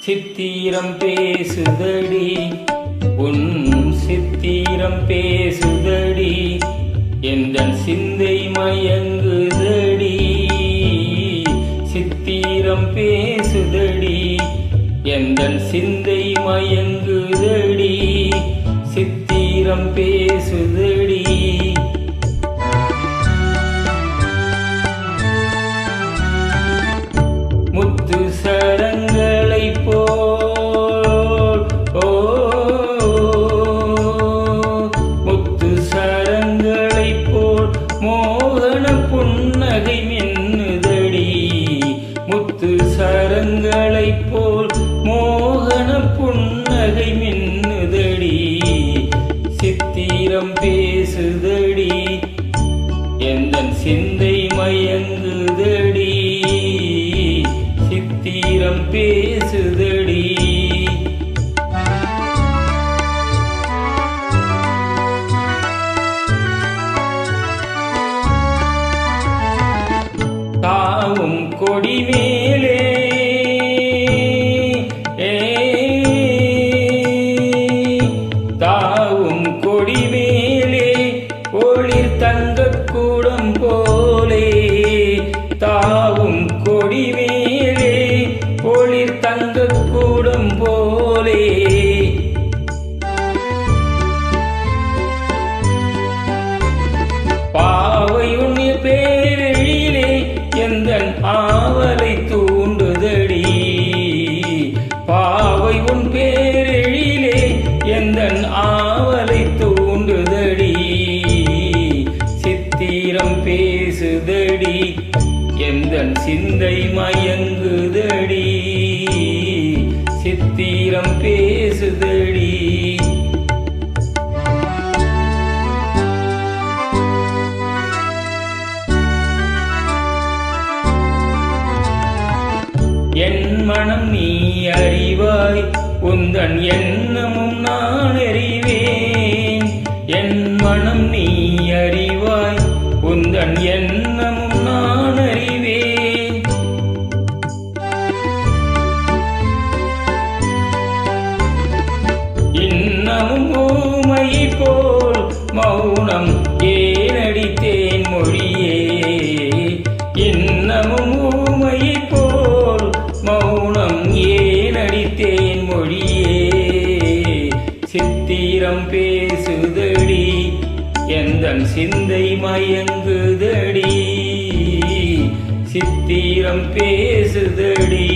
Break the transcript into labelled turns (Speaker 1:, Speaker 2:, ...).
Speaker 1: சித்திரம் பேசுதடி உன் சித்திரம் பேசுதடி எந்தன் சிந்தை மயங்குதடி சித்திரம் பேசுதடி எந்தன் சிந்தை மயங்குதடி சித்திரம் பேசுதடி முத்து சரங்களை போல் முத்து சரங்களை போல் மோகன புன்னகை மின்னுதடி முத்து சரங்களை போல் மோகன புன்னகை மின்னுதடி சித்திரம் பேசுதடி எந்தன் சிந்தை மயங்குதடி சித்திரம் பேசுதடி தாவும் கொடி மேலே தாவும் கொடி மேலே ஒளிர் தங்கக் கூடம் போலே தாவும் கொடி மேலே ஒளிர் தங்கக் கூடம் போலே பாவை உன்னிய பேரெழிலே எந்தன் ஆவலை தூண்டுதடி பாவை உன் பேரெழிலே எந்தன் ஆவலை தூண்டுதடி சித்திரம் பேசுதடி எந்தன் சிந்தை மயங்குதடி சித்திரம் பேசுதடி என் மனம் நீ அறிவாய் உந்தன் எண்ணமும் நான் அறிவேன் என் மனம் நீ அறிவாய் உந்தன் எண்ணமும் நான் அறிவேன் இன்னமும் ஊமை போல் மௌனம் ஏனடித்தேன் மொழியே இன்னமும் ஊமை போல் மௌனம் ஏனடித்தேன் மொழியே சித்திரம் பேசுதடி எந்தன் சிந்தை மயங்குதடி சித்திரம் பேசுதடி